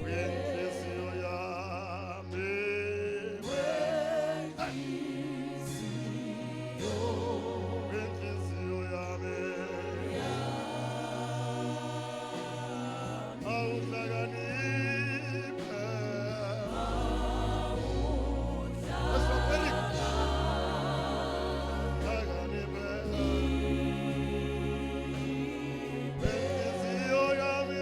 Wenhliziyo yami, wenhliziyo yami, awuhlakaniphe. Wenhliziyo yami,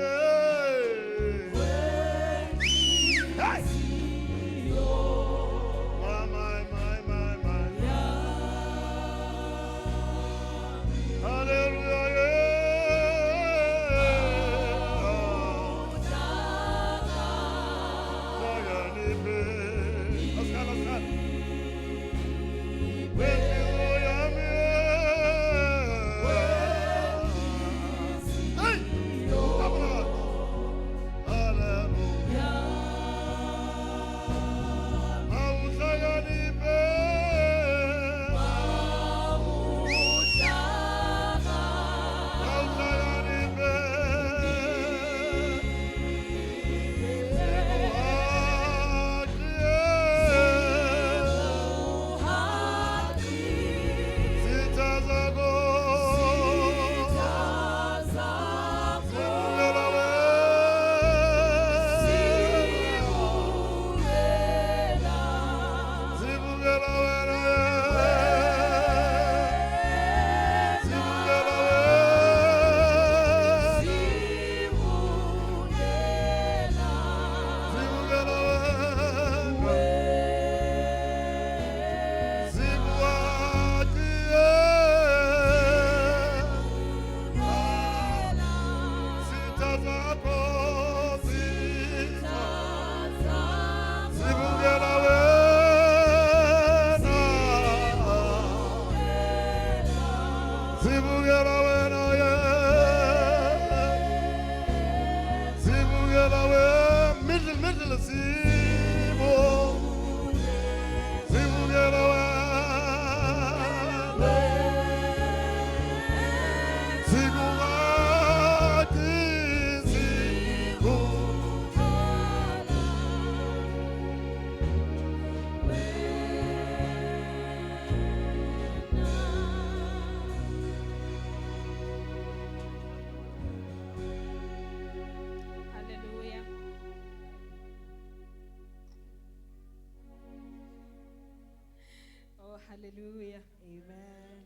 Hallelujah. Amen.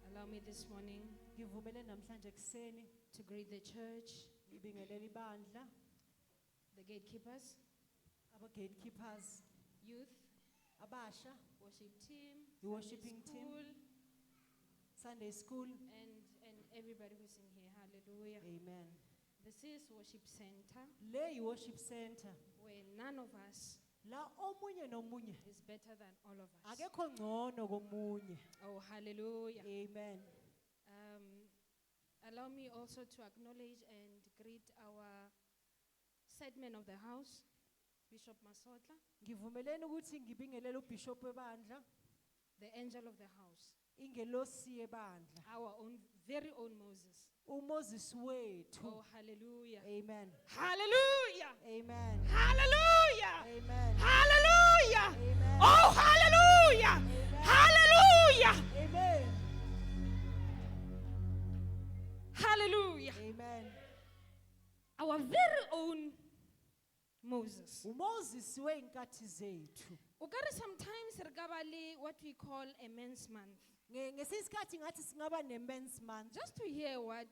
Allow me this morning Ngivumele namhlanje kuseni to greet the church, ngibingelela ibandla, the gatekeepers, aba gatekeepers, youth, abasha, worship team, the worshiping Sunday team, school, Sunday school. and everybody who's in here. Hallelujah. Amen. This is worship center Le worship center. where none of us La omunye nomunye is better than all of us. akekho ngcono komunye. Oh, hallelujah. Amen. Allow me also to acknowledge and greet our segment of the house, Bishop Masotla, Ngivumeleni ukuthi ngibingelele uBishop webandla, the angel of the house, ingelosi yebandla, our own very own Moses. uMoses wethu. Oh, hallelujah. Amen. Hallelujah. Amen. Hallelujah. Amen. Hallelujah. Amen. Oh, hallelujah. Hallelujah. Amen. Hallelujah. Amen. Our very own Moses. uMoses weinkathi zethu. Ukari sometimes regabali what we call a men's month. Ngesisikhathi ngathi singaba ne-men's month. Just to hear what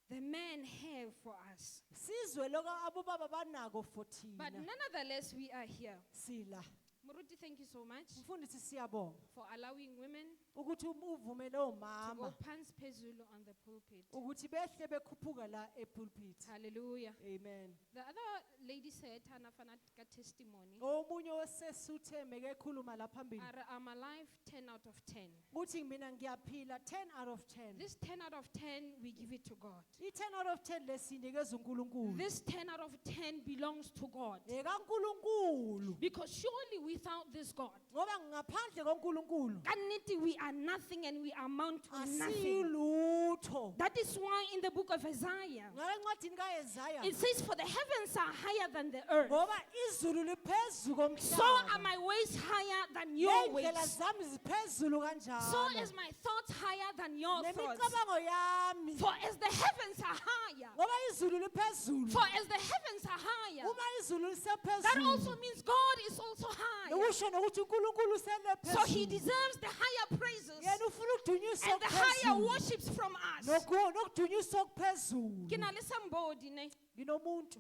the men have for us. Sizwe lokho abobaba banako for But thina. nonetheless, we are here. Sila. Muruti, thank you so much Mfundisi siyabonga for allowing women ukuthi uvumele to go omama pants phezulu on the pulpit. ukuthi behle bekhuphuka la epulpit. Hallelujah. Amen. The other lady said, Hanafana testimony, Omunye wesesuthe mekekhuluma la phambili I'm alive 10 out of 10. uthi mina ngiyaphila 10 out of 10. This 10 out of 10, we give it to God. I-10 out of 10 lesinikeza uNkulunkulu. This 10 out of 10 belongs to God. EkaNkulunkulu. Because surely without this God, Ngoba ngaphandle koNkulunkulu kaniti we are are nothing and we amount to nothing. asiyilutho. That is why in the book of Isaiah, Ngalencwadini kaYesaya it says, for the heavens are higher than the earth. ngoba izulu liphezulu So are komhlaba. my ways higher than your Nendlela ways. zami ziphezulu So kanjalo. is my thoughts higher than your thoughts. Nemicabango yami For as the heavens are higher, ngoba izulu liphezulu. for as the heavens are higher, Uma izulu that also lisephezulu. means God is also higher. Nokusho nokuthi uNkulunkulu So he uselephezulu. deserves the higher praises Yena ufuna ukudunyiswa and the higher okuphezulu. worships from us. Nokudunyiswa okuphezulu. Ke na le somebody, ne? Nginomuntu.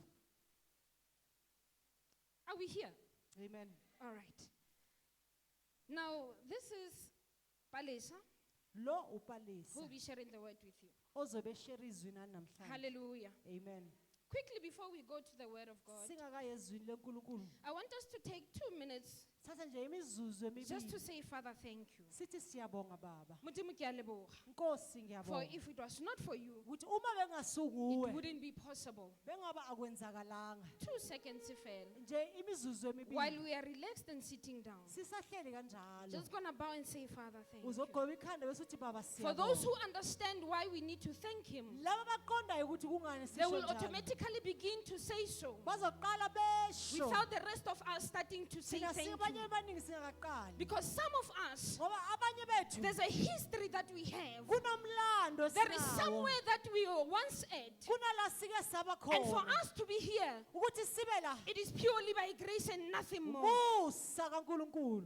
Are we here? Amen. All right. Now, this is Palesa, Lo who uPalesa will be sharing the word with you. ozobe share izwi nani namhlanje. Hallelujah. Amen. Quickly, before we go to the word of God, Singakayezwini leNkulunkulu. I want us to take 2 minutes Thatha nje imizuzu just to emibili. say, Father, thank you. Sithi siyabonga baba. Modimo ke a leboga. Nkosi For ngiyabonga. if it was not for you, Ukuthi uma it bengasunguwe wouldn't be possible. bengaba akwenzakalanga. 2 seconds ifele. Nje imizuzu While emibili. we are relaxed and sitting down, Sisahleli kanjalo. just gonna bow and say, Father, thank you. Uzogqoba ikhanda bese uthi baba For those who siyabonga. understand why we need to thank Him, Laba baqondayo ukuthi kungani they will sisho njalo. automatically begin to say so Bazoqala besho. without the rest of us starting to say Thina thank sibanye you. abaningi singakaqali. Because some of us, Ngoba abanye bethu there's a history that we have. kunomlando There is esinawo. somewhere that we were once at. Kunala sike saba And for khona. us to be here, Ukuthi sibe la. it is purely by grace and nothing more. Musa kaNkulunkulu.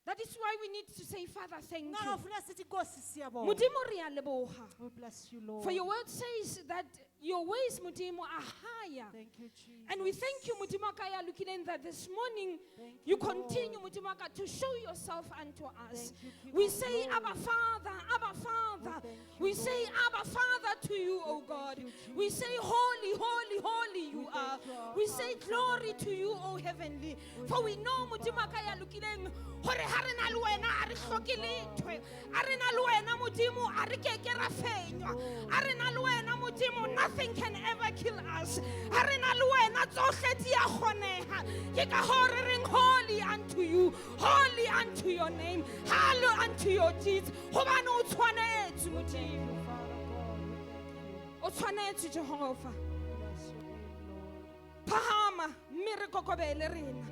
That is why we need to say, Father, thank you. Ngafuna sithi Nkosi siyabonga. Modimo re a leboga. We bless you Lord. For your word says that your ways, Modimo, are higher. Thank you Jesus. And we thank you, Modimo Kaya, looking in that this morning Thank you you, continue, Lord. Modimo Kaya, to show yourself unto us. Thank you, King We of say, glory. Abba Father, Abba Father. thank you, We say, Lord. Abba Father to you, O God. you, We say, Holy, holy, holy you thank are. you, our We say, Father. glory to you, O Heavenly. For we know, Modimo Kaya, looking in, hore ha re na le wena a re hloke lethwe, a re na le wena Modimo a re keke ra fenywa, a re na le wena Modimo nothing can ever kill us, a re na le wena tsohle di a kgoneha, ke ka hoo re reng holy unto you, holy unto your name, hallowed unto your deeds, hobane o tshwanetse Modimo, Father God, we thank you. o tshwanetse Jehova. Bless your name, Lord. Phahama mme re kokobele rena.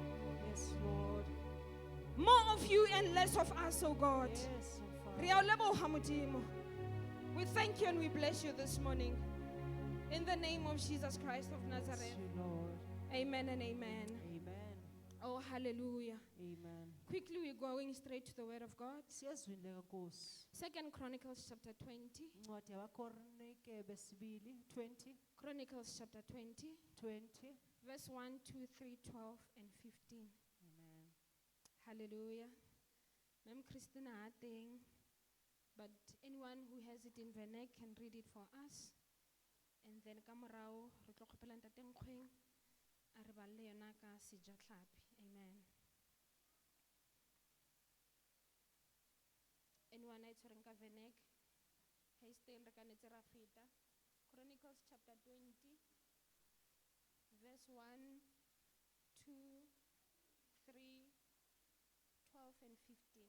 Yes, Lord. More of you and less of us, O God. Yes, oh Father. Re a o leboga Modimo. We thank you and we bless you this morning. In the name of Jesus Christ of Bless Nazareth. you, Lord. Amen and amen. Amen. Oh, hallelujah. Amen. Quickly, we're going straight to the word of God. Siyezwini lenkosi. 2 Chronicles chapter 20. Incwadi yabaKorinike besibili 20 Chronicles chapter 20, 20. verse 1, 2, 3, 12, and 15. Amen. Hallelujah. Ma'am Christina Ateng, but anyone who has it in Vernac can read it for us. And then kamorao re tlo kgopela ntate Nkgweng a re balle yona ka sejatlhapi. Amen. Anyone a tshwereng ka Vernac? Hey, still re kanetse ra feta. Chronicles chapter 20, verse 1, 2, 3, 12 and 15.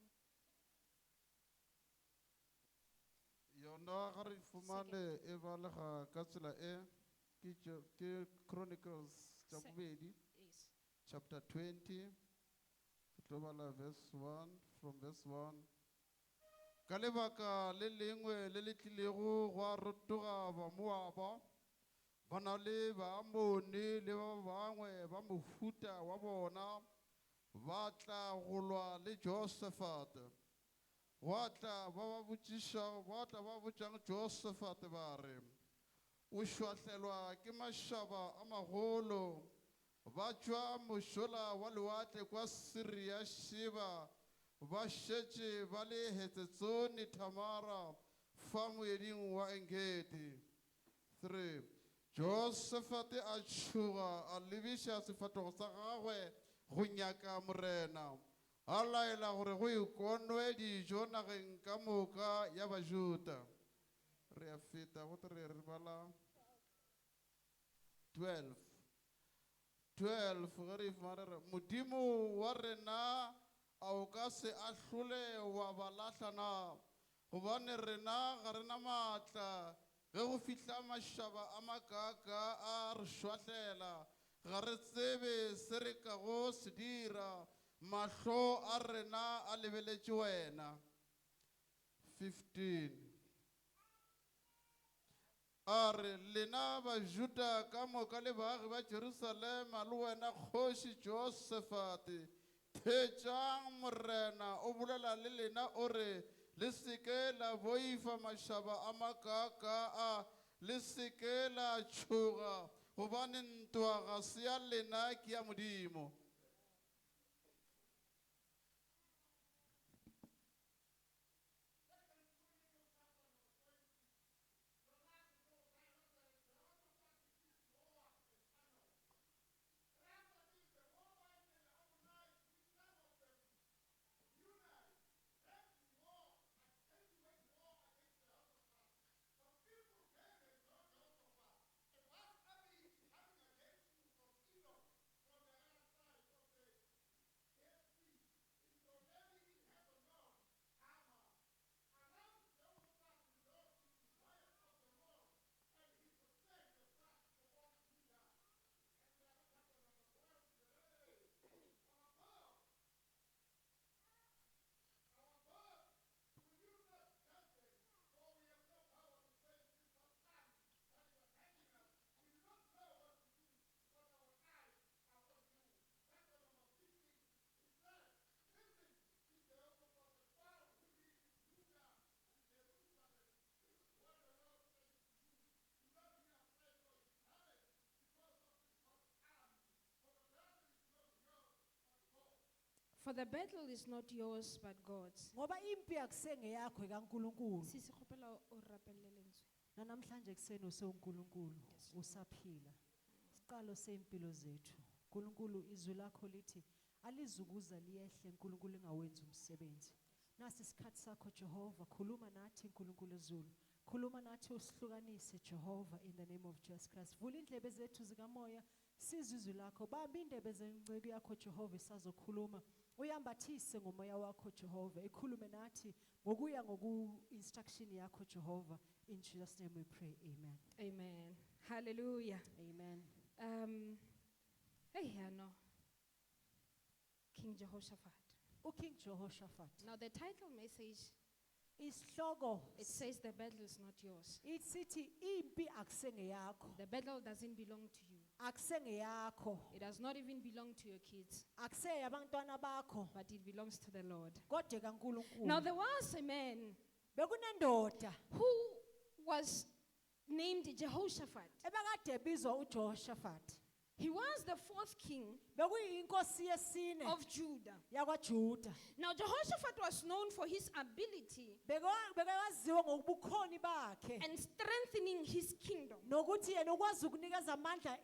Yona ga re fumane e balega ka tsela e ke Chronicles tsa Se- bobedi Yes. chapter 20 ke tlo bala verse 1 from verse 1 ka lebaka le lengwe le le tlilego go a rotoga ba Moaba ba na le baamoni le ba bangwe ba mofuta wa bona ba tla go lwa le Josaphat. Wa tla ba botšang Josaphat ba re o šwahlelwa ke mašaba a magolo ba tšwa mošola wa lewatle kwa Syria Shiba ba šetše ba le Hetsetsoni Tamara fa moeding wa Engedi. 3 Josaphat a tšhoga a lebiša sefatogo sa gagwe go nyaka morena a laela gore go ikonwe dijo nageng ka moka ya Bajuda. Re a feta go re bala 12 ge re fumana re Modimo wa rena a o ka se ahlole wa ba lahla na gobane rena ga rena maatla ge go fihla mašaba a makaka a re šwahlela ga re tsebe se re ka go se dira mahlo a rena a lebeletše wena. 15 a re lena bajuda ka moka le baagi ba Jerusalema le wena kgoši Josefate phetšang morena o bolela le lena o re le seke la boifa mašaba a makaka a le seke la tšhoga gobane ntwa ga se ya lena ke ya Modimo. For the battle is not yours but God's. Ngoba impi akusengeyakho ekaNkulunkulu. Sisi kgopela o rapelle lentswe. Namhlanje ekseni uSunkulunkulu usaphila. Siqalo sempilo zethu. uNkulunkulu izwi lakho lithi alizukuza liyehle uNkulunkulu engawenza umsebenzi. Nasi isikhathi sakho Jehova, khuluma nathi uNkulunkulu ezulu. Khuluma nathi usihlukanise Jehova in the name of Jesus Christ. Vula indlebe zethu zikamoya sizwe izwi lakho. Bamba indebe zenceke yakho Jehova isazokhuluma. Uyambathise ngomoya wakho Jehova. Ikhulume nathi ngokuya instruction yakho Jehova. In Jesus' name we pray. Amen. Amen. Hallelujah. Amen. Hey, no. King Jehoshaphat. King Jehoshaphat. Now the title message, Isihloko it says the battle is not yours. isithi impi akusengeyakho. The battle doesn't belong to you. Akusengeyakho. It does not even belong to your kids, Akuseyabantwana bakho. but it belongs to the Lord. Kodwa kaNkulunkulu. Now there was a man Bekunendoda who was named Jehoshaphat. ebekade ebizwa uJehoshaphat. He was the fourth king Bekuyinkosi yesine of Judah. yakwaJuda. Now Jehoshaphat was known for his ability Bekaziwa ngobukhoni bakhe and strengthening his kingdom. nokuthi yena ukwazi ukunikeza amandla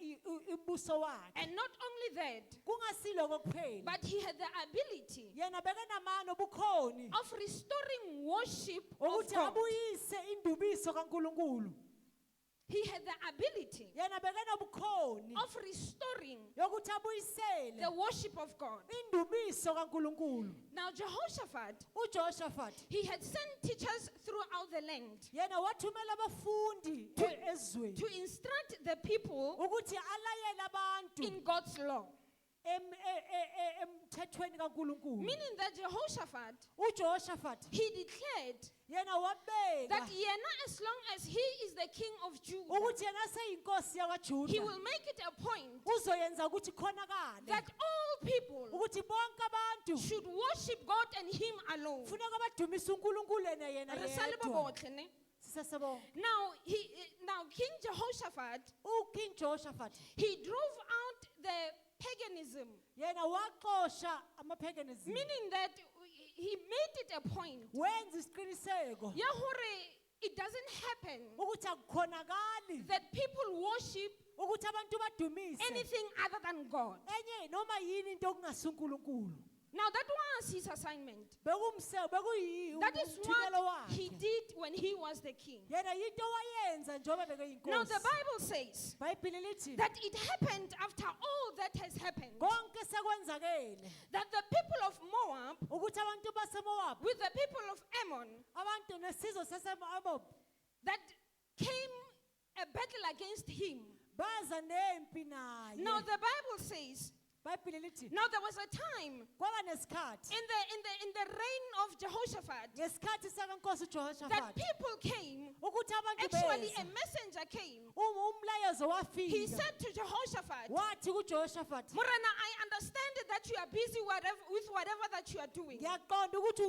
imbuso wakhe. And not only that, Kungasilo kuphela. but he had the ability Yena bekenamano ubukhoni of restoring worship of ukuthi God. abuyise indubiso kaNkulunkulu. He had the ability Yena bekenobukhoni of restoring yokuthi abuyisele the worship of God. indubiso kaNkulunkulu. Now Jehoshaphat, uJehoshaphat he had sent teachers throughout the land yena wathumela abafundi ezweni to instruct the people ukuthi alayele abantu in God's law. emthethweni kaNkulunkulu. Meaning that Jehoshaphat, uJehoshaphat he declared yena wabeka that yena, as long as he is the king of Judah, ukuthi yena seyinkosi he yakwaJuda will make it a point uzoyenza ukuthi khonakale that all people ukuthi bonke abantu should worship God and him alone. funeka badumise uNkulunkulu yena Re sa le ba yedwa. botlhe, ne? Sisesebonga. Now King Jehoshaphat, King Jehoshaphat he drove out the paganism, yena waxosha amapaganism. meaning that he made it a point Wenza isiqiniseko ya hore it doesn't happen ukuthi akukhonakali that people worship ukuthi abantu badumise anything other than God. enye noma yini into okungasuNkulunkulu. Now that was his assignment. Bekuyi That is umthumelo what he wakhe. did when he was the king. Yena yinto wayenza njengoba bekeyinkosi. Now the Bible says Ibhayibheli lithi that it happened after all that has happened, konke sekwenzakele that the people of Moab ukuthi abantu baseMoab with the people of Ammon abantu nesizwe saseMoab that came a battle against him. baza nempi naye. Now the Bible says, Ibhayibheli lithi now there was a time kwaba nesikhathi in the reign of Jehoshaphat ngesikhathi sakankosi that uJehoshaphat people came. ukuthi abantu Actually, a beza messenger came. umlayezo He wafika said to Jehoshaphat, wathi kuJehoshaphat Morana, I understand that you are busy with whatever that you are doing. ngiyaqonda ukuthi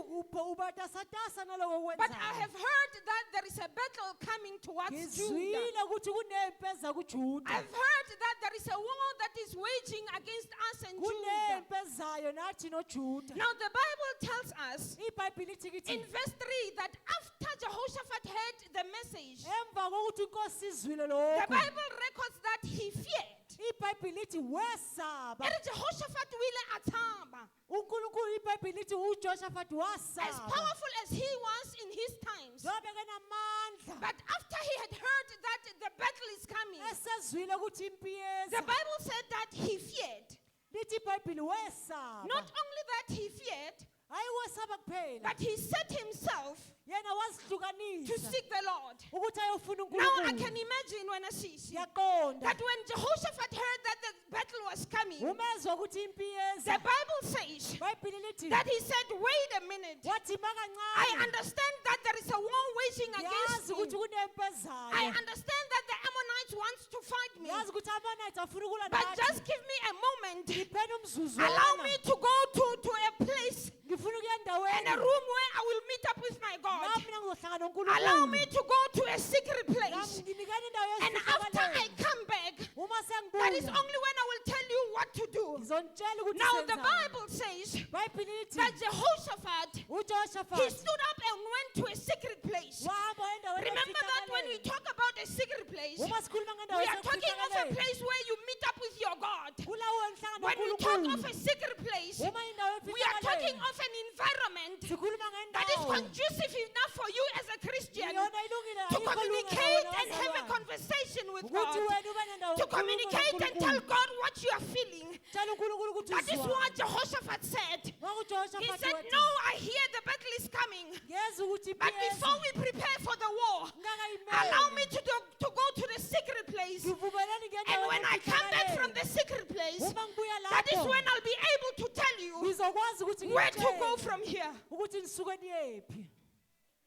ubatasatasa naloko But I okwenzayo have heard that there is a battle coming towards Judah. ngizwile ukuthi kunempi eza kuJuda I've heard that there is a war that is waging against us and Judah. kunempi ezayo nathi noJuda. Now the Bible tells us Ibhayibheli lithi kithi in verse 3 that after Jehoshaphat heard the message, emva kokuthi inkosi izwile the lokho Bible records that he feared. ibhayibheli lithi wesaba And Jehoshaphat wile atamba. uNkulunkulu ibhayibheli lithi uJehoshaphat As wasaba powerful as he was in his times, njengoba kenamandla but after he had heard that the battle is coming, esezwile ukuthi impi the yeza Bible said that he feared. lithi ibhayibheli wesaba Not only that he feared, hayi wesaba kuphela but he set himself yena to wazihlukanisa seek the Lord. ukuthi ayofuna Now I can uNkulunkulu imagine when I see yaqonda that when Jehoshaphat heard that the battle was coming, umezwa ukuthi impi the yeza Bible says ibhayibheli lithi that he said, wait a minute. wathi I makancane understand that there is a war waging against yazi ukuthi me. kunempi I ezayo understand that the Ammonites wants to fight me. yazi ukuthi amanaythi afuna ukulwa But nathi just give me a moment. ngipheni umzuzu Allow me to go to a place ngifuna ukuya and endaweni a room where I will meet up with my God. nami mina ngizohlangana Allow noNkulunkulu me to go to a secret nami place. nginikane indawo And after I yesifihlakalo come back, uma that is sengibuya only when I will tell you what to do. ngizonitshela ukuthi Now the senzani. Bible says ibhayibheli lithi that Jehoshaphat, he uJehoshaphat stood up and went to a secret place. wahamba endaweni Remember that when we talk about a secret place, uma sikhuluma ngendawo we are talking of a yesifihlakalo place where you meet up with your God. kulawo enhlangano When we talk of noNkulunkulu a secret place, uma indawo we are talking efihlakalo of an environment sikhuluma that is ngendawo conducive enough for you as a Christian iyona ilungile to ayikho communicate lungile and have a wena conversation with ukuthi God, wena ube nendawo to yokukhuluma communicate and noNkulunkulu. tell God what you are feeling. Tshela uNkulunkulu ukuthi That is uzwani. what Jehoshaphat said. He NgokuJehoshaphat said, wathi, no, I hear the battle is coming. ngezwa ukuthi But impi before yeza. we prepare for the war, Ngingakayimeli. allow me to go to the secret place. Ngivumelani And ngendawo when I come back efihlakalo. from the secret place, Uma ngibuya that is lapho, when I'll be able to tell you ngizokwazi ukuthi where to go ngikutshele from here. ukuthi nisuke niyephi.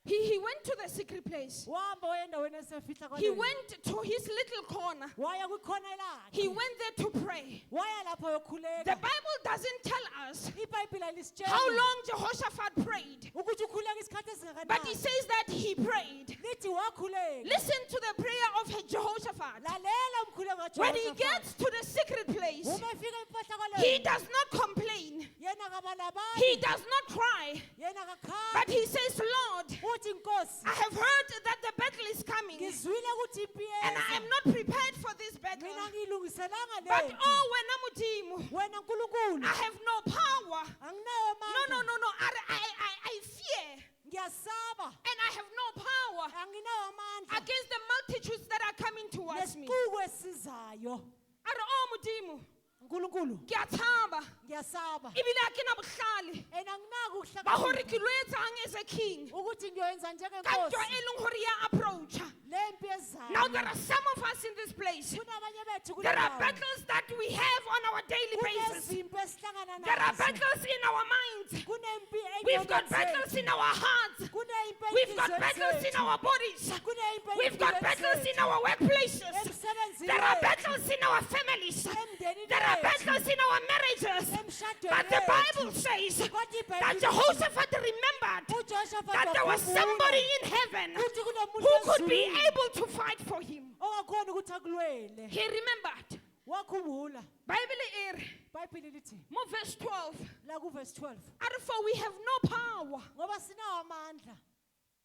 He went to the secret place. Wahamba waya endaweni He esefihlakalo. went to his little corner. Waya kwikhona lakhe. He went there to pray. Waya lapho The yokhuleka. Bible doesn't tell us iBhayibheli alisitsheli how long Jehoshaphat prayed, ukuthi ukhuleka isikhathi but he esingakanani. says that he prayed. Lithi wakhuleka. Listen to the prayer of Jehoshaphat. Lalela umkhuleko When he kaJehoshaphat. gets to the secret place, Uma efika emfihlakalweni, he does not complain. yena kabalabali. He does not cry. Yena kakhali. But he says, Lord, Uthi Nkosi, I have heard that the battle is coming, ngizwile ukuthi impi and I yeza. am not prepared for this battle. Mina ngiyilungiselanga But le. oh, when I'm Wena Nkulunkulu, I have no power. anginawo No. amandla. I fear, Ngiyasaba. and I have no power Anginawo amandla. against the multitudes that are coming towards me. Nesiqubu esizayo. Are oh Mudimu, Nkulunkulu, ngiyathaba, ngiyasaba. ibile akinabuhlali. And anginako Ba hore ukuhlakanipha ke lo etsang as a king. ukuthi ngiyoyenza Ka ntwa njengenkosi. e leng hore ya approach. Le mpi ezayo. Now there are some of us in this place. Kunabanye bethu There are kulendawo. battles that we have on our daily basis. Kunezimpi esihlangana There are nazo. battles in our minds. Kunempi We've got ey'ngqondweni battles zethu. in our hearts. Kunempi We've got ey'nhliziyweni battles in zethu. our bodies. Kunempi We've got ey'mpilweni battles in zethu. our workplaces. Emsebenzini There are wethu. battles in our families. Emndenini There are wethu. battles in our marriages. Emshadweni But the wethu. Bible says Kodwa that iBhayibheli Jehoshaphat remembered uJehoshaphat that there was wakhumbula somebody in heaven ukuthi kunomuntu who could be ezulwini able to fight for him. ongakhona ukuthi akulwele. He remembered. Wakhumbula. Bible ere, iBhayibheli lithi mo verse 12. la kuverse 12. For we have no power Ngoba sinawo amandla.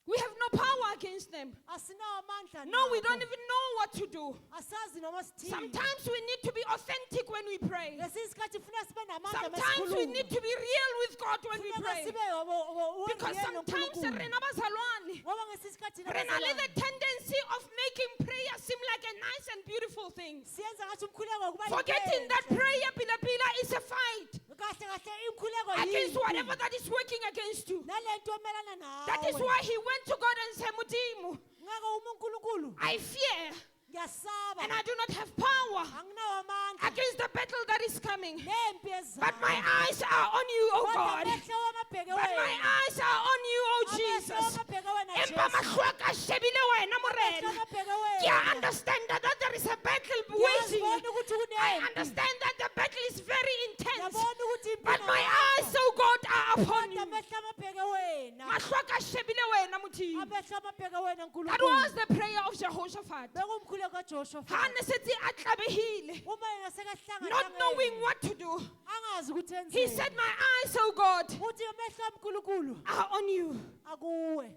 We have no power against them. asinawo amandla No, we nabo. don't even know what to do. Asazi noma sithini. Sometimes we need to be authentic when we pray. Ngesinye isikhathi funeka sibe namandla Sometimes we need masikhuluma. to be real with God when we Funeka pray. sibe Because real sometimes noNkulunkulu. rena bazalwane, Ngoba ngesinye isikhathi re na le the nabazalwane, tendency of making prayer seem like a nice and beautiful thing. siyenza ngathi umkhuleko kuba Forgetting that prayer pila is a fight kahle kahle umkhuleko against yimpi. whatever that is working against you. Nalento emelana nawe. That is why he went to God and said, Mudimu, Ngako uma uNkulunkulu I fear ngiyasaba. and I do not have power Anginawo amandla. against the battle that is coming. Nempi ezayo. But my eyes are on you, O Kodwa God. amehlo wami abheke But my wena. eyes are on you, O Amehlo Jesus. wami abheke wena, Empa Jesu. mahlo a ka shebile wena, Amehlo Morena. wami abheke wena. Ke a understand that there is a battle waging. Ngiyazibona ukuthi I kunempi. understand that the battle is very intense. Ngiyabona ukuthi impi But my inamandla. eyes, O God, are upon Kodwa you. amehlo wami abheke wena. Mahlo a ka shebile wena, Modimo. Amehlo wami abheke wena, That Nkulunkulu. was the prayer of Jehoshaphat. Bekumkhuleko kaJoshua. Ha ne setse a tlabehile, Uma yena sekahlangana not knowing what to do. angazi ukuthi enzeni. He said, my eyes, O God, Uthi amehlo wami Nkulunkulu are on you. akuwe.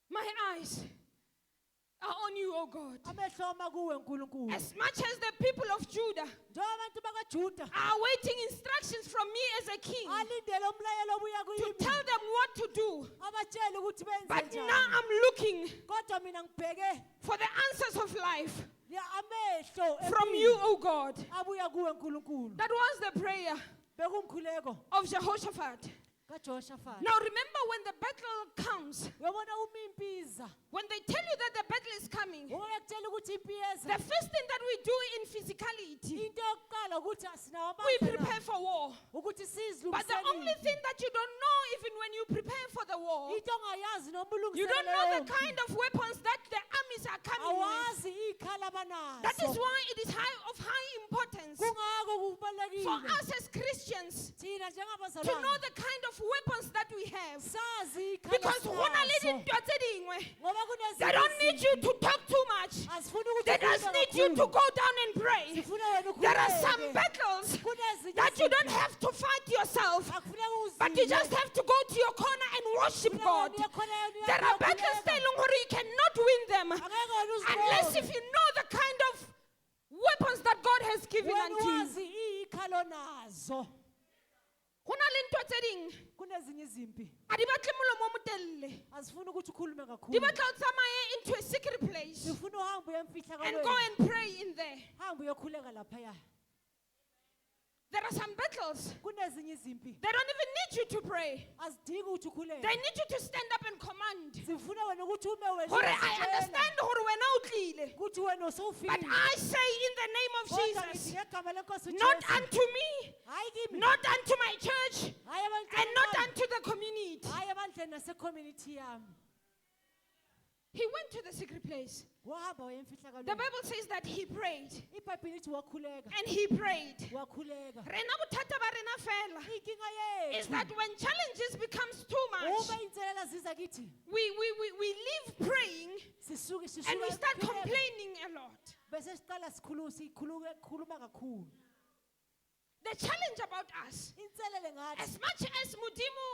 My eyes are on you, O God. Amehlo wami akuwe Nkulunkulu. As much as the people of Judah Njengoba abantu bakaJuda are waiting instructions from me as a king alindele umlayelo obuya to kuyimi. tell them what to do, Abatshele ukuthi benze but now njani. I'm looking Kodwa mina ngibheke for the answers of life amehlo from empilo you, O God. abuya kuwe Nkulunkulu. That was the prayer Bekumkhuleko of Jehoshaphat. kaJoshaphat. Now remember, when the battle comes, Uyabona uma impi iza. when they tell you that the battle is coming, Uma bekutshela ukuthi impi yeza. the first thing that we do in physicality, Into yokuqala ukuthi asinawo we amandla prepare na. for war. Ukuthi But the only thing that you don't know, even when you prepare for the war, into ongayazi noma you don't know the kind of weapons that the armies are coming with. awazi ikhala abanazo. That is why it is of high importance Kungako for kubalekile us as Christians thina to know njengabazalwane the kind of weapons that we have. sazi ikhala Because hona le sinazo. dintwa tse dingwe, Ngoba kunezinto they don't need you ezinye to talk too much. asifuni ukuthi They just ukhulume need you to kakhulu. go down and pray. Sifuna wena There are some ukhuleke. battles Kunezinye that you izinto don't have to fight yourself, akufuneka but you uzime. just have to go to your corner and worship Kufuneka God. wena uye khona yena There are uyakhuleka. battles that you cannot win them Angeke wena unless uzibone. if you know the kind of weapons that God has given Wena unto you. wazi ikhalo nazo. Hona le ntwa tse ding, Kunezinye izimpi a di batle molomo o motelele. asifuni ukuthi ukhulume Di kakhulu. batla o tsamaye into a secret place Sifuna uhambe uye and go emfihlakalweni. and pray in there. Hambe uyokhuleka laphaya. There are some battles, Kunezinye izimpi they don't even need you to pray. azidingi ukuthi ukhuleke. They need you to stand up and command. Sifuna wena ukuthi ume wena Hore I uzitshela understand hore wena o tlile. ukuthi wena But usufile. I say in the name of Kodwa Jesus, ngithi ngegama lenkosi not uJesu. unto me, Hayi kimi. not unto my church, Hayi ebantwini and not bami. unto the community. Hayi ebandleni nase-community yami. He went to the secret place. Wahamba waya The emfihlakalweni. Bible says that he prayed iBhayibheli lithi wakhuleka. and he prayed. Wakhuleka. Rena bothata ba rena fela Inkinga is yethu. that when challenges becomes too Uma much, inselela ziza kithi we leave praying sisuke and we sisuka start kuphela. complaining a lot. Bese siqala sikhuluma kakhulu. The challenge about us, Inselele ngathi as much as Mudimu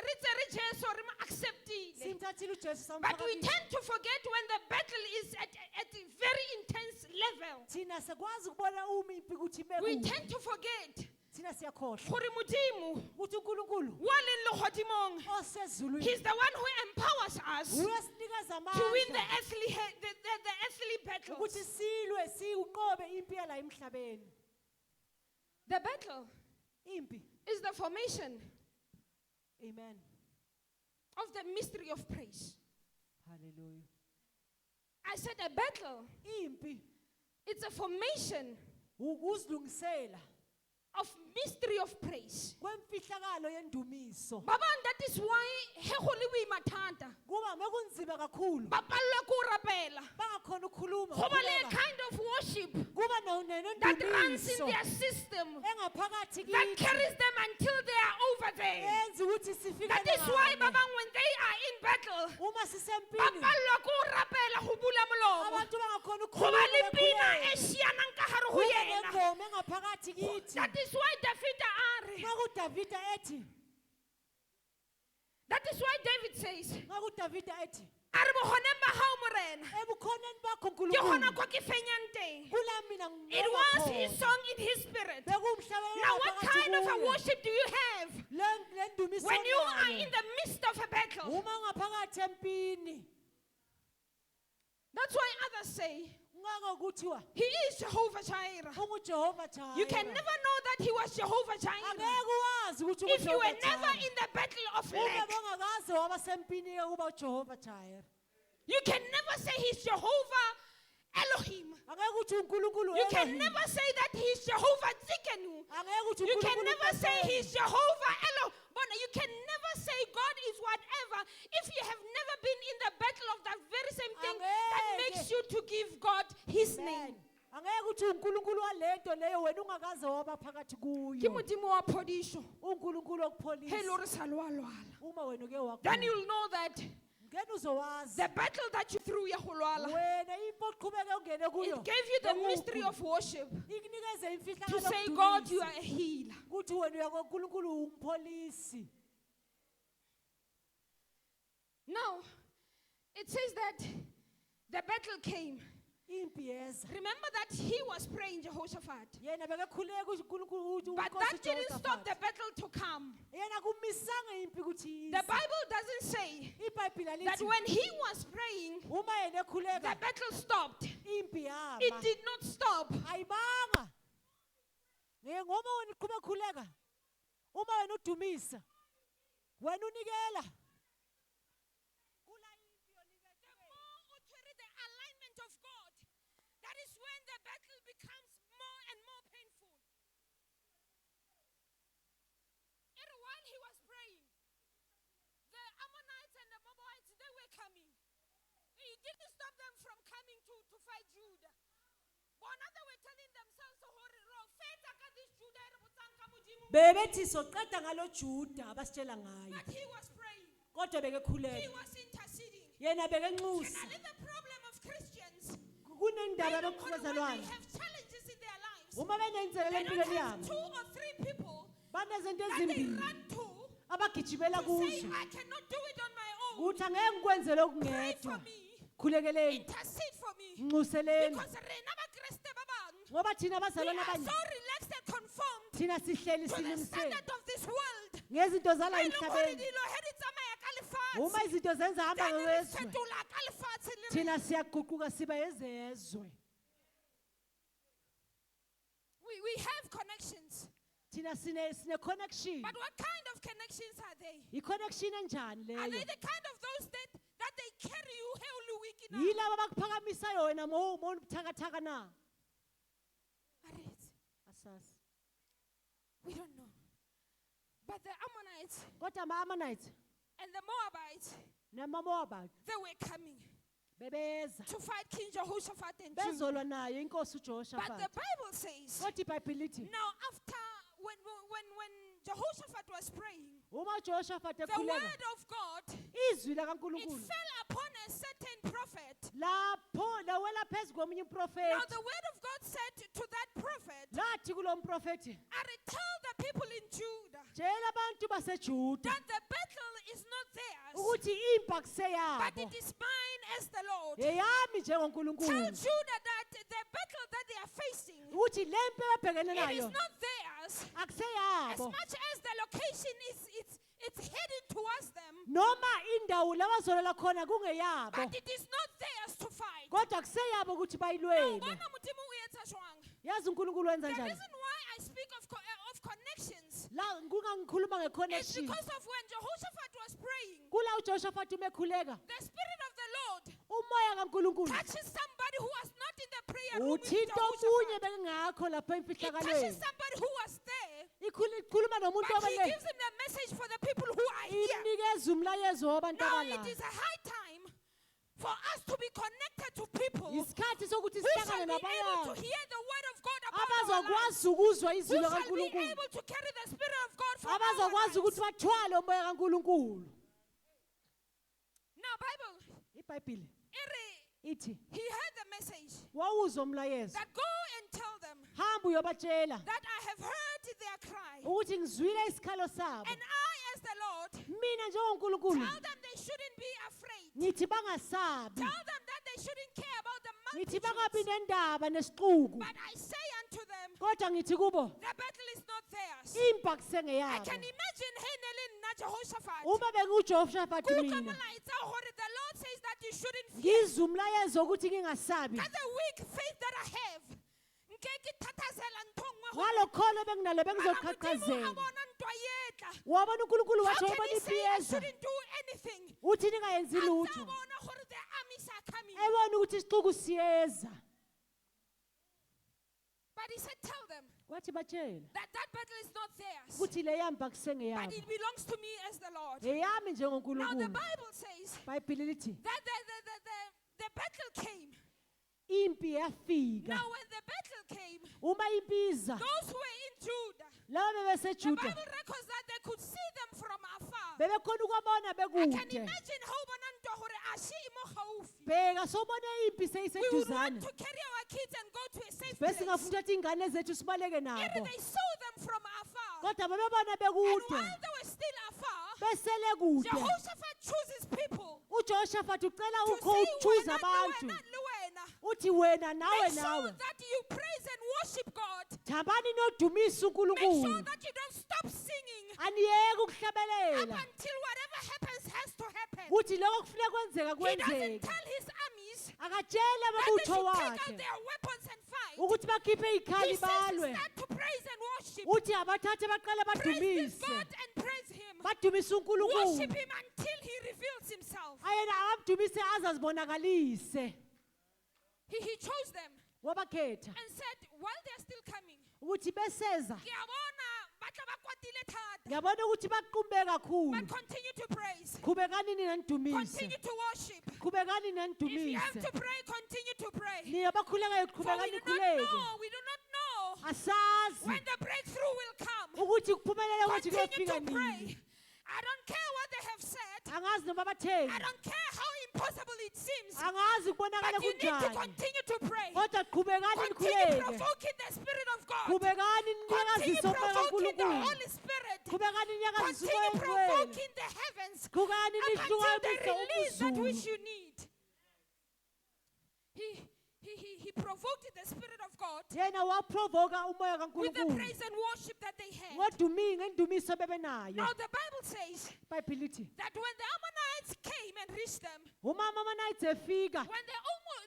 ritse re Jesu re mo acceptile, simthathile uJesu but we samfaka. tend to forget when the battle is at a very intense level. Thina sekwazi ukubona uma impi ukuthi We ime tend to forget thina siyakhohlwa gore Mudimu ukuthi uNkulunkulu wa leng legodimong, osezulwini he's the one who empowers us uyasinikeza to win the amandla earthly ukuthi battles. silwe siuqobe impi yala emhlabeni. The battle Impi. is the formation Amen. of the mystery of praise. Hallelujah. I said a battle, Impi it's a formation ukuzilungisela of mystery of praise. kwemfihlakalo yendumiso. Babang, that is why he go le boimathata, Kuba mekunzima kakhulu. ba palelwa ke ho rapela. Bangakhona ukukhuluma. Go ba le a ukukhuleka. kind of worship Kuba that runs in nendumiso their system engaphakathi that kithi. carries them until they are over there. Enza ukuthi sifike That is why ngale. babang, when they are in battle, Uma ba sisempini palelwa ke ho rapela go bula molomo. abantu bangakhona Go ba ukukhuluma. le pina e bekhuleka. sianang ka hare ho Kuba yena. nengoma engaphakathi kithi. That is why David are. Makudavida ethi That is why David says, Ngakho uDavida ethi "Are mo honeng ba hao morena, ebukhoneni bakho ke hona uNkulunkulu kwa ke fenyang teng." kula mina It was his song in his spirit. bekumhlabelelo Now, what phakathi kind of a kuye. worship do you have Le ndumiso when you are nayo. in the midst of a battle? Uma ngaphakathi empini That's why others say, ngako kuthiwa he is Jehovah Jireh. unguJehova Jireh. You can never know that he was Jehovah Jireh Angeke wazi ukuthi if you were unguJehova never Jireh. in the battle of Uma lack. bongakaze waba sempini yokuba uJehova Jireh. You can never say he's Jehovah Elohim. Angeke uthi uNkulunkulu You can Elohim. never say that he's Jehovah Tzikenu. Angeke uthi You can uNkulunkulu never say uNkulunkulu. he's Jehovah Elo. But you can never say God is whatever if you have never been in the battle of that very same thing that Angeke. makes you to give God his name. Angeke uthi uNkulunkulu walento leyo wena ungakaze waba phakathi Ke kuyo. modimo wa phodiso. uNkulunkulu He okupholisa. lo re sa lwalwala. Uma wena uke Then wakho. you'll know that Ngeke uzowazi. the battle that you threw ya go lwala, Wena impo qhubeke ungene kuyo. it gave you the Ekukho. mystery of worship Ikunikeze imfihla to say, kaDokuthusi. God, you are a healer. Kuthi wena uyakoNkulunkulu umpholisi. Now, it says that the battle came. Impi yeza. Remember that he was praying Jehoshaphat. Yena bekakhuleka uNkulunkulu uthi But uNkosi that didn't stop the uJehoshaphati. battle to come. Yena kumisanga impi ukuthi The ize. Bible doesn't say iBhayibheli that lithi when he was praying, uma yena the ekhuleka battle stopped. impi yama. It did not stop. Ayibanga. Ngoma wena uqhubeka khuleka. Uma wena udumisa. Wena unikela. The more you carry the alignment of God, that is when the battle becomes more and more painful. And while he was praying, the Ammonites and the Moabites, they were coming. He didn't stop them from coming to fight Judah. But now they were telling themselves, this Judah, Bebethi soqeda ngalo Juda abasitshela ngayo. but he was praying. Kodwa He bekekhuleka. was interceding. Yena And bekenxusa. that is the problem of Christians. Kunendaba They don't yokuqhubezalwana. they have challenges in their lives. Uma benenzelele They don't empilweni have yabo. 2 or 3 people Banezinto that they ezimbili run to abagijimela say, kuzo. I cannot do it on my own. Kuthi angeke ngikwenze lokhu Pray for ngedwa. me. Khulekeleni. Intercede for me. Nxuseleni. Because rena abaKreste ba bang, Ngoba thina we abazalwane are abanye so relaxed and conformed thina sihleli to the silungisele standard of this world. ngezinto zala Ba e leng gore emhlabeni. dilo he di tsamaya ka Uma lefatshe, izinto zenza hamba then re ngezwe fetola ka lefatshe le thina rena. siyaguquka siba ezezwe. We have connections. Thina sine connection. But what kind of connections are they? I-connection enjani Are they leyo? the kind of those that they carry you whole week in Yilabo abakuphakamisayo wena ubuthakathaka na? Asasi. We don't know. But the Ammonites Kodwa ama-Ammonites and the Moabites, namaMoabite they were coming bebeza to fight King Jehoshaphat and Judah. bezolwa nayo inkosi But the uJehoshaphat. Bible says, Kodwa iBhayibheli lithi now after when Jehoshaphat was praying, uma uJehoshaphat the ekhuleka word of God, izwi it lakaNkulunkulu fell upon a certain prophet. lapho lawela phezu komunye Now umprofethi. the word of God said to that prophet, Lathi kulo mprofethi, tell the people in Judah tshela abantu baseJuda that the battle is not theirs, ukuthi impi but akuseyabo, it is mine as the Lord. eyami Tell njengoNkulunkulu. Judah that the battle that they are facing, Ukuthi le mpi ababhekene it is nayo not theirs. As akuseyabo, much as the location it's headed towards them, noma indawo la bazolala khona kungeyabo, but it is not theirs to fight. kodwa akuseyabo ukuthi Now, bayilwele. ubona Modimo o etsa jwang? Yazi uNkulunkulu wenza The njani? reason why I speak of connections La kungangikhuluma is ngeconnection. because of when Jehoshaphat was praying, Kula uJehoshaphat umekhuleka, the Spirit of the Lord umoya kaNkulunkulu touches somebody who was not in the prayer room with uthinta omunye Jehoshaphat. bengakho lapha It touches emfihlakalweni. somebody who was there, Ikhuluma nomuntu but he obale gives him the message for the people who are here. inikeza umlayezo wabantu Now it abalala. is a high time for us to be connected to people who Isikhathi sokuthi shall sihlangane be able to nabayanga hear the word of God upon our lives, abazokwazi ukuzwa who izwi shall be likaNkulunkulu, able to carry the Spirit of God for our abazokwazi ukuthi lives. bathwale umoya kaNkulunkulu. Now Bible, iBhayibheli ere, ithi he heard the message wawuzwa umlayezo, that go and tell them hamba uyobatshela that I have heard their cry, ukuthi ngizwile isikhalo sabo, and I as the Lord mina njengonkulunkulu tell them they shouldn't be afraid. ngithi bangasabi, Tell them that they shouldn't care about the ngithi bangabi multitudes. nendaba nesixuku, But I say unto them, kodwa ngithi kubo the battle is not theirs. impa I kusengeyabo. can imagine Hanelin na Jehoshaphat. Uma benguJehoshaphat Kuluka mina molaetsa hore the Lord says that you shouldn't fear. ngizwe umlayezo wokuthi ngingasabi, That the weak faith that I have. Ngeke thathazela ntho nngwe hore ngalokholo benginalo mara Modimo a bengizoqhaqhazela. bona ntwa yetla. Wabona unkulunkulu How wathi can wabona he impi say I yeza shouldn't do anything? uthi ningayenzi lutho, Azabona hore the armies are coming. ebona ukuthi isixuku siyeza. But he said, tell them Kwathi batshela that that battle is not theirs. ukuthi le yamba But kusengeyabo, it belongs to me as the Lord. eyami Now the njengonkulunkulu. Bible says iBhayibheli lithi that the battle came. impi yafika. Now when the battle came, Uma impi iza, those who were in Judah, laba the bebesejuda Bible records that they could see them from afar. bebekhona ukubona I can bekude. imagine how bonanto hore ashi imo gaufi. Bheka sobona impi We would want seyiseduzane, to carry our kids and go to a safe place. besingafuna ukuthi ingane zethu sibaleke Yet nabo, they saw them from afar. kodwa babebona And bekude, while they were still afar, besele kude. Jehoshaphat chooses people uJehoshaphat ucela to ukho say, ukuchuza "Wena, abantu, Luwena, Luwena." uthi wena nawe Make sure nawe that you praise and worship God. thambani nodumisa Make sure uNkulunkulu, that you don't stop singing aniyeke up ukuhlabelela, until whatever happens has to happen. kuthi lokho kufuneka kwenzeka He doesn't kwenzeke. tell his armies Akatshele that they amabutho should take out wakhe their weapons and fight. ukuthi bakhiphe He ikhali says balwe, instead to praise and worship. uthi abathathe baqale Praise this badumise, God and praise Him. badumise Worship uNkulunkulu, Him until He reveals Himself. ayena abadumise aze azibonakalise. He chose them Wabakhetha and said, while they are still coming, ukuthi beseza, ngiyabona batla ba kwatile thata, ngiyabona ukuthi baqumbe kakhulu, but continue to praise. qhubekani ninidumise, Continue to worship. qhubekani If you have ninidumise, to pray, continue to pray. niye bakhulekayo For qhubekani we khuleke. do not know Asazi when the breakthrough will come. ukuthi kuphumelela kwathi Continue kuyofika to pray. nini. I don't care what they have said. Angazi noma I batheni, don't care how impossible it seems. angazi kubonakala But you need to kunjani, continue to pray. kodwa qhubekani Continue nikhuleke, provoking the Spirit of God. qhubekani Continue ninyakazise umoya provoking the kaNkulunkulu, Holy Spirit. qhubekani ninyakazise Continue umoya wenu, provoking the heavens qhubekani up until they nihlukamise release that which umzulu. you need. He provoked the Spirit of God Yena waprovoka umoya with the kaNkulunkulu praise and worship that they had. ngendumiso bebenayo. Now the Bible says iBhayibheli lithi that when the Ammonites came and reached them, uma amamanayithi efika when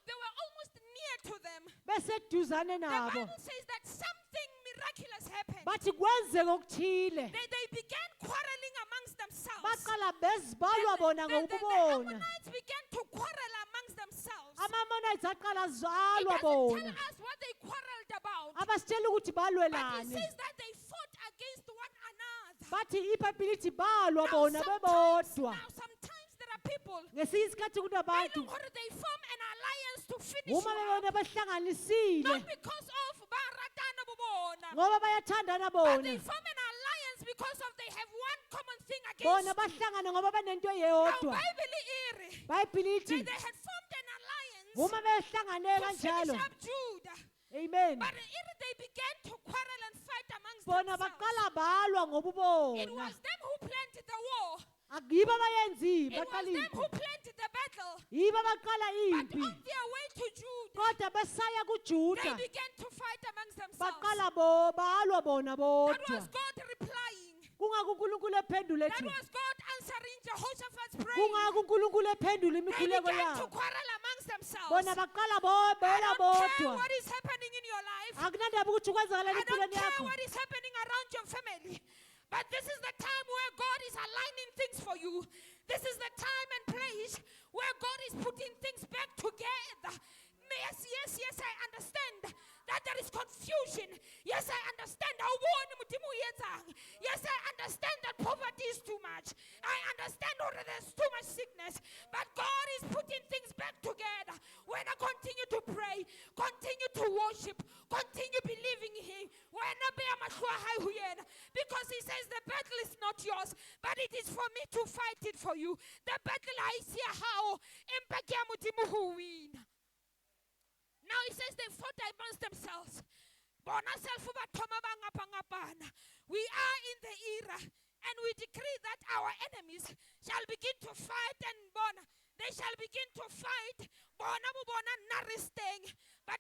they were almost near to them, beseduzane the nabo, Bible says that something miraculous happened. bathi kwenzeke okuthile, They began quarreling amongst themselves. baqala bezibalwa bona The ngokubona. Ammonites began to quarrel amongst themselves. Ama-Ammonites aqala It zalwa doesn't tell bona, us what they quarreled about. abasitshela ukuthi But it balwelane, says that they fought against one another. bathi iBhayibheli lithi balwa Now bona bebodwa. sometimes there are people, Ngesinye isikhathi kunabantu they form an alliance to finish uma you bebona up. behlanganisile Not because of baratana bubona, ngoba bayathandana but they bona, form an alliance because of they have one common thing bona against you. bahlangana ngoba banento Now, eyodwa. Bible iri, iBhayibheli lithi they had formed an alliance uma behlangane to finish kanjalo, up Judah. amen, But they began to quarrel and fight amongst bona themselves. baqala balwa It ngobubona. was them who planted the war. Akibo abayenzi It was baqala them who impi, planted the battle. yibo abaqala But impi, on their way to Judah, kodwa besaya they kuJuda began to fight amongst themselves. baqala balwa bona That was bodwa. God replying. Kungako uNkulunkulu ephendula That ethi, was God answering Jehoshaphat's prayer. kungako uNkulunkulu ephendula They imikhuleko began to yabo, quarrel amongst themselves. bona baqala I bela don't care bodwa. what is happening in your life. Akunandaba ukuthi kwenzakalani I don't empilweni care yakho, what is happening around your family. But this is the time where God is aligning things for you. This is the time and place where God is putting things back together. Yes, I understand that there is confusion. Yes, I understand. Yes, I understand that poverty is too much. I understand that there's too much sickness. But God is putting things back together. When I continue to pray, continue to worship, continue believing Him. Because He says the battle is not yours, but it is for me to fight it for you. The battle I see how. Now He says they fought amongst themselves. We are in the era And we decree that our enemies shall begin to fight and they shall begin to fight. But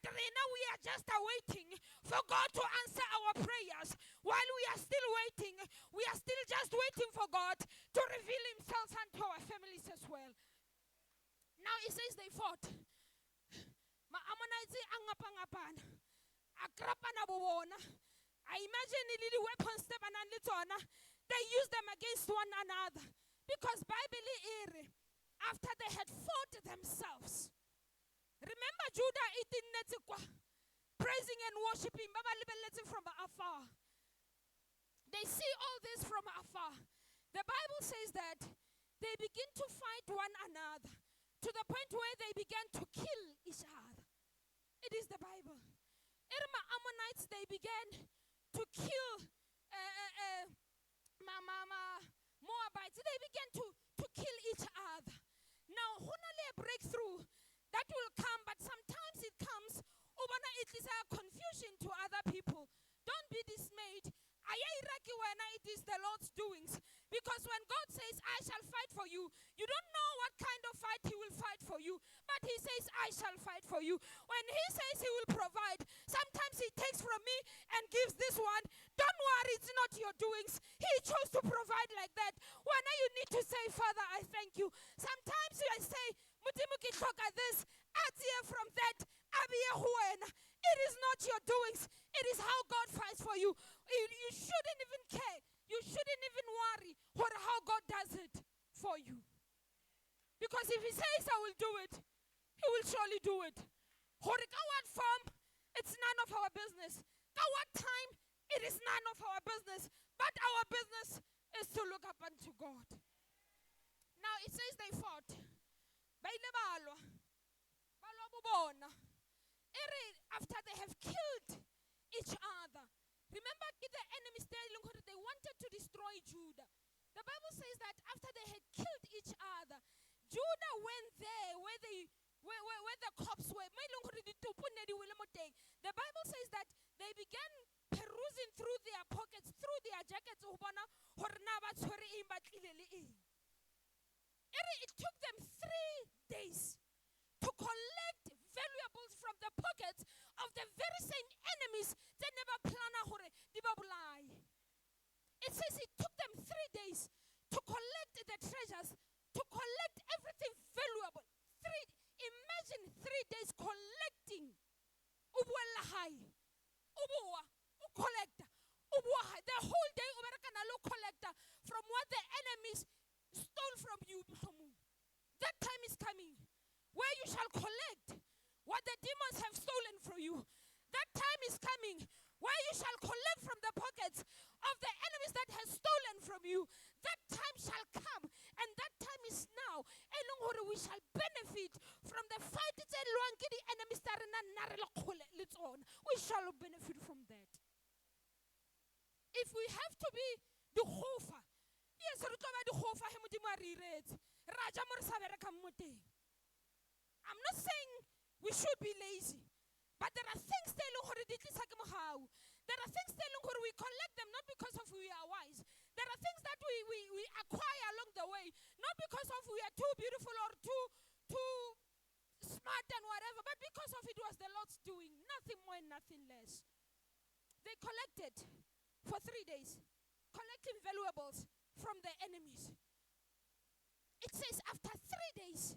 right now we are just awaiting for God to answer our prayers. While we are still waiting, we are still just waiting for God to reveal himself unto our families as well. Now it says they fought. I imagine the little weapons they use them against one another. Because Bible after they had fought themselves. Remember Judah praising and worshiping from afar. They see all this from afar. The Bible says that they begin to fight one another to the point where they began to kill each other. It is the Bible. Irma Ammonites, they began to kill Moabites. They began to kill each other. Now, honale a breakthrough that will come, but sometimes it comes. It is a confusion to other people. Don't be dismayed. It is the Lord's doings. Because when God says, I shall fight for you, you don't know what kind of fight he will fight for you. But he says, I shall fight for you. When he says he will provide, sometimes he takes from me and gives this one. Don't worry, it's not your doings. He chose to provide like that. When you need to say, Father, I thank you. Sometimes I say, this, from that, it is not your doings. It is how God fights for you. You shouldn't even care. You shouldn't even worry what how God does it for you. Because if he says I will do it, he will surely do it. What form, it's none of our business. What time, it is none of our business. But our business is to look up unto God. Now it says they fought. After they have killed each other. Remember the enemies they wanted to destroy Judah. The Bible says that after they had killed each other, Judah went there where the cops were. The Bible says that they began perusing through their pockets, through their jackets. It took them 3 days to collect valuables from the pockets of the very same enemies they never planned. It says it took them 3 days to collect the treasures, to collect everything valuable. Imagine 3 days collecting. The whole day collector from what the enemies stole from you. That time is coming where you shall collect what the demons have stolen from you. That time is coming where you shall collect from the pockets of the enemies that has stolen from you. That time shall come, and that time is now. We shall benefit from the fight the enemies that are. We shall benefit from that. If we have to be the hofer, yes, I'm not saying we should be lazy, but there are things there are things that we collect them not because of we are wise. There are things that we acquire along the way, not because of we are too beautiful or too smart and whatever, but because of it was the Lord's doing, nothing more and nothing less. They collected for 3 days, collecting valuables from their enemies. It says after 3 days,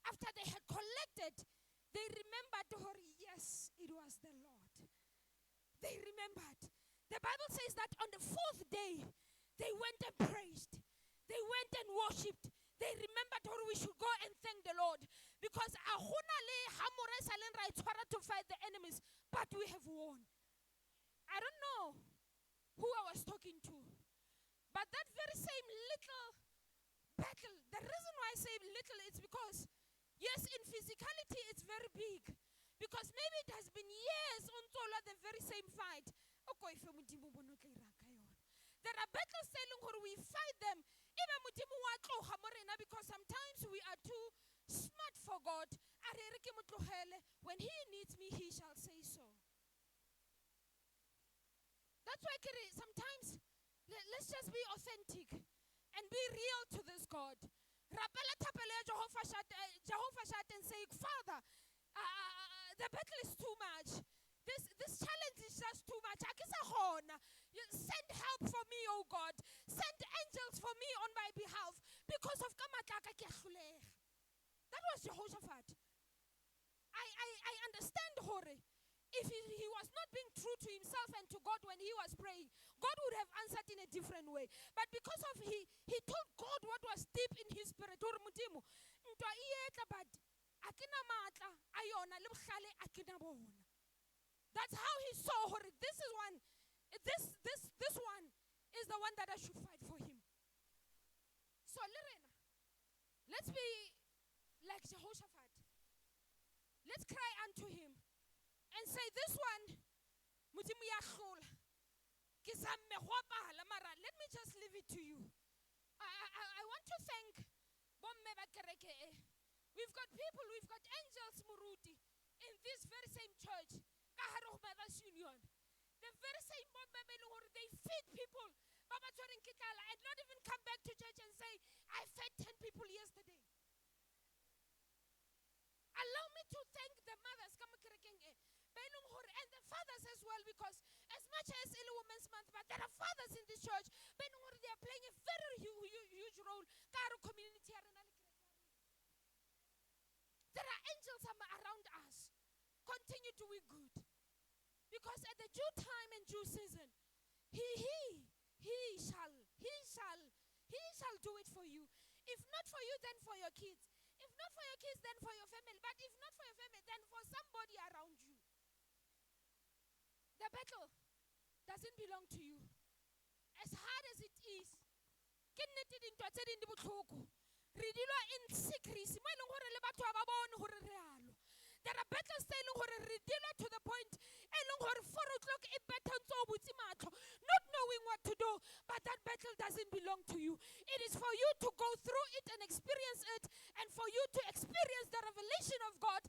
after they had collected, they remembered, yes, it was the Lord. They remembered. The Bible says that on the 4th day, they went and praised. They went and worshipped. They remembered we should go and thank the Lord. Because to fight the enemies, but we have won. I don't know who I was talking to, but that very same little battle, the reason why I say little is because, yes, in physicality it's very big. Because maybe it has been years on the very same fight. There are battles saying we fight them. Because sometimes we are too smart for God. When he needs me, he shall say so. That's why sometimes Let's just be authentic and be real to this God. Rapela thapelo ya Jehovah Shat and say, Father, the battle is too much. This challenge is just too much. Send help for me, oh God. Send angels for me on my behalf. Because of that was Jehoshaphat. I understand Hore. If he was not being true to himself and to God when he was praying, God would have answered in a different way. But because of he told God what was deep in his spirit. That's how he saw her. This one is the one that I should fight for him. So let's be like Jehoshaphat. Let's cry unto him and say, this one, let me just leave it to you. I want to thank we've got people, we've got angels, Muruti, in this very same church, Union. The very same they feed people, and not even come back to church and say, I fed 10 people yesterday. Allow me to thank the mothers and the fathers as well, because as much as in Women's Month, but there are fathers in this church, they are playing a very huge role. Community. There are angels around us. Continue doing good. Because at the due time and due season, he shall do it for you. If not for you, then for your kids. If not for your kids, then for your family. But if not for your family, then for somebody around you. The battle doesn't belong to you. As hard as it is, in secrecy. There are battles to the point, 4 o'clock, not knowing what to do, but that battle doesn't belong to you. It is for you to go through it and experience it, and for you to experience the revelation of God.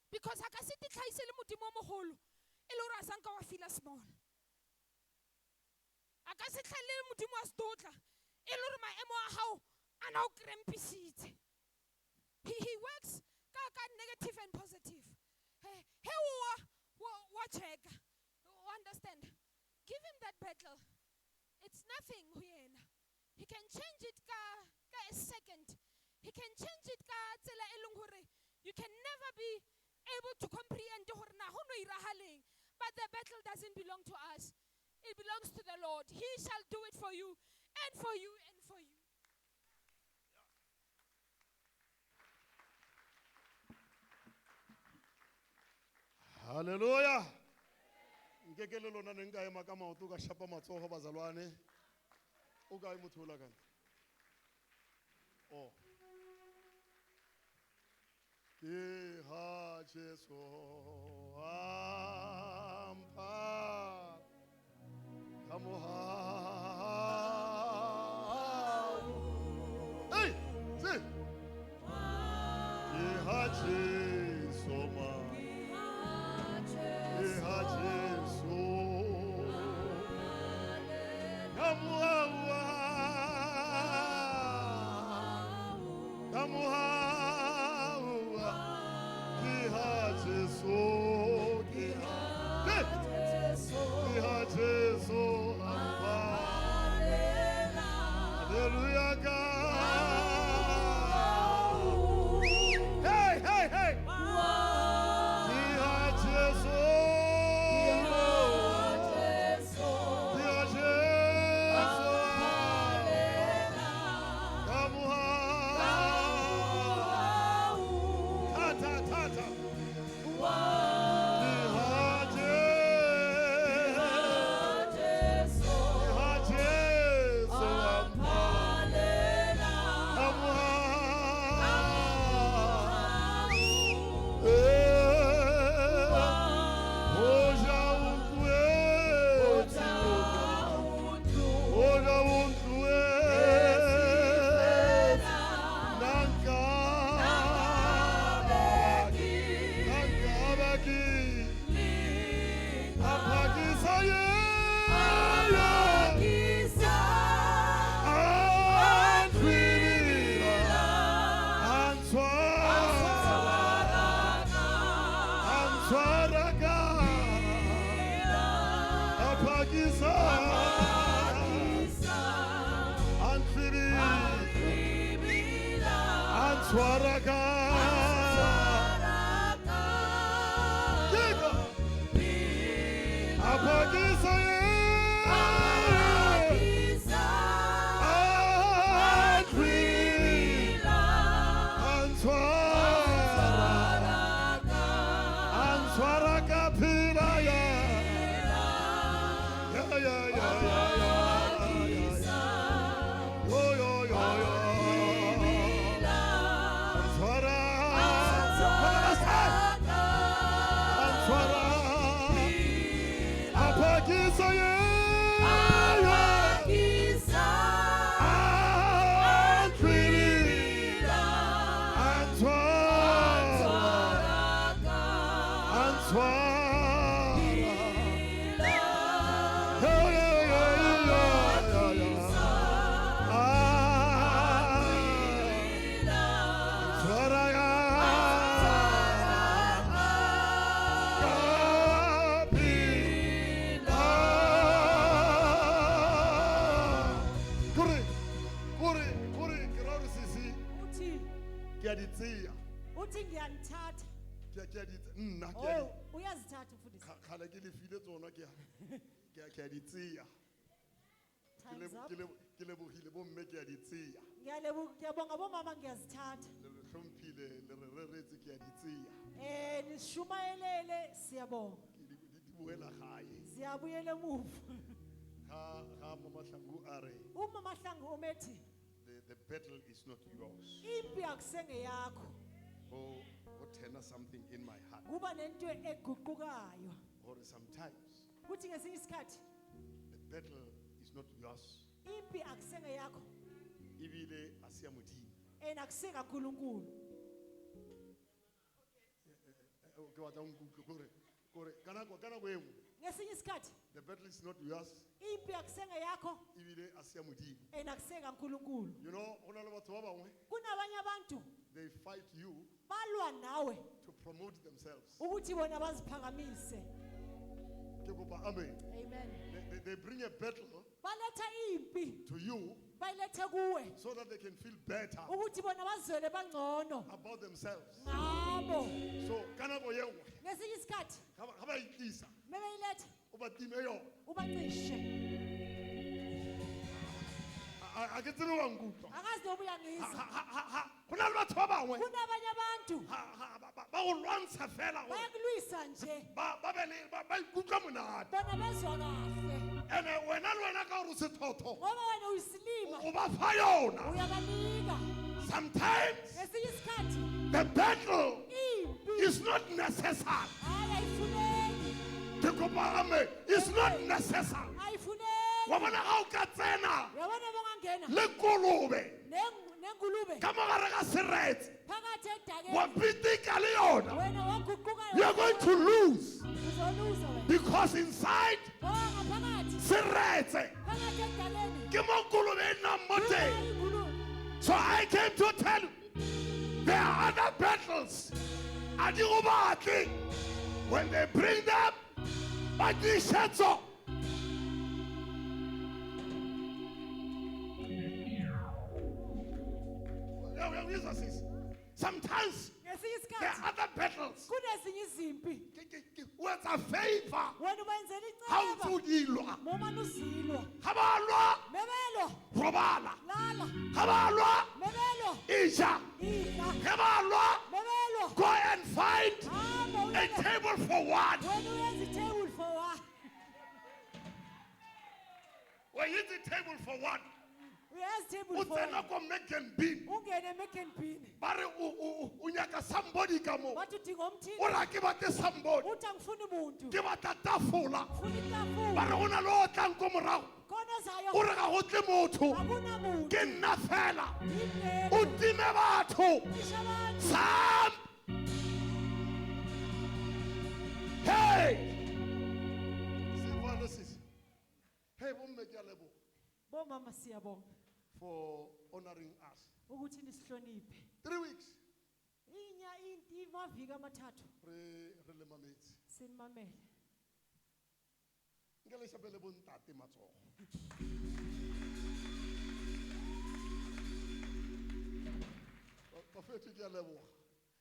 Because I can see the feel small. I can see he works negative and positive. Understand? Give him that battle. It's nothing. He can change it a second. He can change it. You can never be able to comprehend. But the battle doesn't belong to us. It belongs to the Lord. He shall do it for you, and for you, and for you. Hallelujah. Nkekele lona ne nka ema ka maoto ka shapa matsogo bazalwane. O ka motho la kana. Oh. Ke ha Jesu ampa. Kamoha. Hey, see. Ke ha Jesu ma. Ke ha Jesu. Kamoha. Kamoha. Ke ha Jesu. Ke ha Jesu. Hallelujah, God. Hey, hey, hey. Ke ha Jesu. Ke ha Jesu. Kamuha. Tata, tata. Antwaraka. Apagisa. Antfiri. Antwaraka. Apagisa. uthi ngiyanithatha. Oh, uyazithatha mfundisi. Khale ke le file tsona ke a di tseya. Time's up. Ke lebogile bo mme ke a di tseya. Ngiyabonga bomama ngiyazithatha. Le re hlomphile le re reretse ke a di tseya. Nishumayelele siyabonga. Di boela gae. Siyabuyela emuva. Ga mama Hlangu a re Uma Mahlangu umethi the battle is not yours. impi akusenge yakho. Oh, tender something in my heart. Kuba nento eguqukayo. Or sometimes Kuthi ngesinye isikhathi the battle is not yours. impi akusenge yakho. Ibile asiya modimo. Akuseka uNkulunkulu. Ke batla ngkutlwe kore kana go engwe. Ngesinye isikhathi The battle is not yours. impi akusenge yakho. Ibile asiya modimo. Akuseka uNkulunkulu. You know, hona le batho ba bangwe Kunabanye abantu they fight you balwa nawe to promote themselves. ukuthi bona baziphakamise. Ke kopa amen. Amen. They bring a battle Baletha impi to you bayilethe kuwe so that they can feel better ukuthi bona bazwele bangcono about themselves. ngabo. So kana go engwe Ngesinye isikhathi ga ba itlisa mebeyiletha o ba time yona. ubacishe. A ke tsebe wa nkutla. Akazi noba uyangizwa. Hona le batho ba bangwe Kunabanye abantu ba go lwantsha fela gore bayakulwisa nje ba ikutlwa monate. bona bezwa kahle And wena le wena ka gore o sethotho ngoba wena uyisilima o ba fa yona. uyabanika. Sometimes Ngesinye isikhathi the battle impi is not necessary. ayifuneki. Ke kopa amen. It's not necessary. Ayifuneki. Wa bona ga o ka tsena Yabona bangangena le kolobe nengulube ka mogare ga seretse phakathi wa edakeni. pitika le yona. Wena waguquka You are going to lose uzoluza wena. because inside Ngoba ngaphakathi seretse phakathi edakeni ke mo kolobe e nnang mo teng. ingulube. So I came to tell you there are other battles. A di go batle. When they bring them, ba di shetso. Sometimes Ngesinye there isikhathi are other battles. kunezinye izimpi What's a favor? wena ubenzela How iceba to deal? moma nuzilwa Habalwa, mebelo robala. lala Habalwa, mebelo isha. idla Habalwa, mebelo go and find hamba a uyenze- table for one. wena uyenza itable for one. We use the table for one. Uyenza itable O for tsena one. ko make and bean. Ungene Mac Bean Ba re o nyaka somebody ka mo. bathi udinga umthini O ra ke bate somebody. uthi angifuni muntu Ke batla tafola. ufuna Ba itafula re ona le o tlang ko morago. khona zayo O re ga go tle motho. akunamuntu Ke nna fela. yindleko O time batho. isha abantu Sam. Hey. Sivalo sisi. Hey bomme ke a leboga bomama siyabonga for honoring us. ukuthi nisihloniphe 3 weeks. inya inti amaviki amathathu re le mametse. sinimamele. Nke le shapele bontate matsogo. Bafethu ke a leboga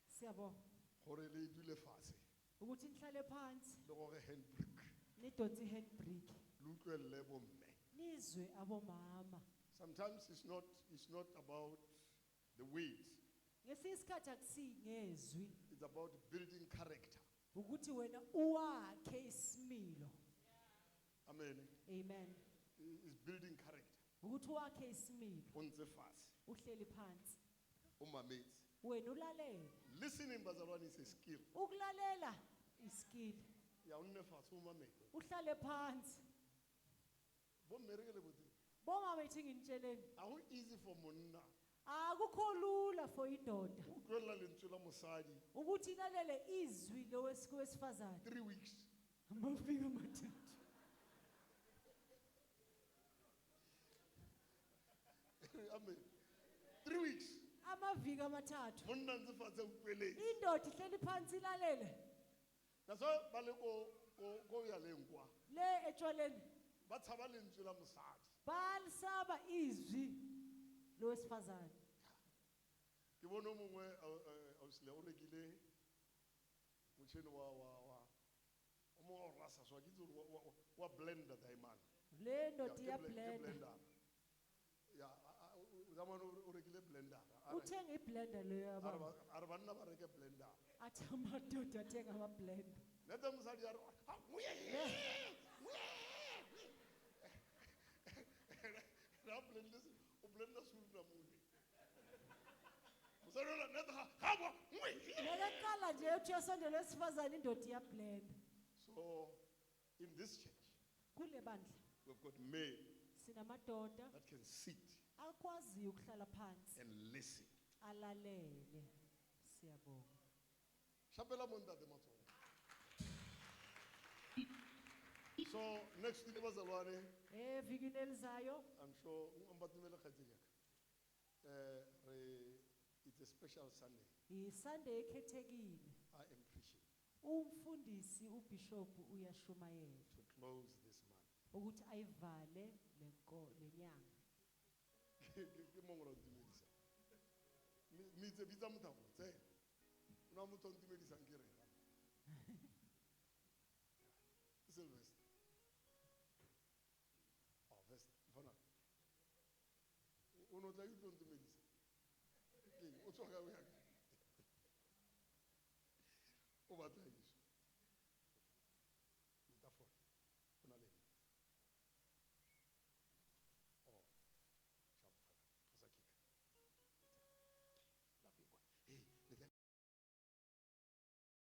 Siyabonga gore le dule fatshe ukuthi nihlale phansi le gore handbrake nidonse i-handbrake le utlwelle bomme. nizwe abomama. Sometimes it's not about the weight. Ngesinye isikhathi akusingezwi It's about building character. ukuthi wena uwakhe isimilo. Amen. Amen. It's building character. Ukuthi uwakhe isimilo O ntse fatshe, uhleli phansi o mametse. wena ulalele. Listening bazalwane is a skill. Ukulalela iskill. Ya o nne fatshe o mamele. Uhlale phansi. Bomme re ke le botse. Bomama bethi nginitsheleni A go easy for monna. akukho lula for indoda O utlwella lentswe la mosadi ukuthi ilalele izwi lowesifazane 3 weeks. amaviki amathathu. Amen. 3 weeks. Amaviki amathathu. Monna ntse fatshe o utlweletse. Indoda ihleli phansi ilalele That's why ba le ko ya leng kwa. le etshwaleni Ba tshaba lentswe la mosadi. balisaba izwi lowesifazane. Ke bone o mongwe ausile o rekile motšhini wa o mongwe o rasa swa ke itse gore wa blender diamond. Le ndoda Ke iyablenda blender. Ya zamane o rekile blender. uthenga iblender leyo yababa Are banna ba reke blender. athi amadoda athenga amablender. Nete mosadi ya re "Ha, muye." Ra blender o blender sulu na mune. Mosadi ola nete ha bo muye. Lekala nje uthi uyasondela esifazane indoda iyablenda. So in this church Kule bandla we've got men sinamadoda that can sit akwaziyo ukuhlala phansi and listen. alalele. Siyabonga. Shapela montate matsogo. So next week bazalwane, Evikini elizayo I'm sure umbatumele khatsenya. It's a special Sunday. iSunday ekhethekile. I am preaching Umfundisi uBishop uyashumayela to close this month. ukuthi ayivale lenyanga. Ke mongolo ntumedisa. Mitse bitsa motho tse. Una motho ntumedisa nkere. Sylvester. Oh, Vesta. Fana. Uno tla yutlo ntumedisa. Ke o tswa ka o ya. O batla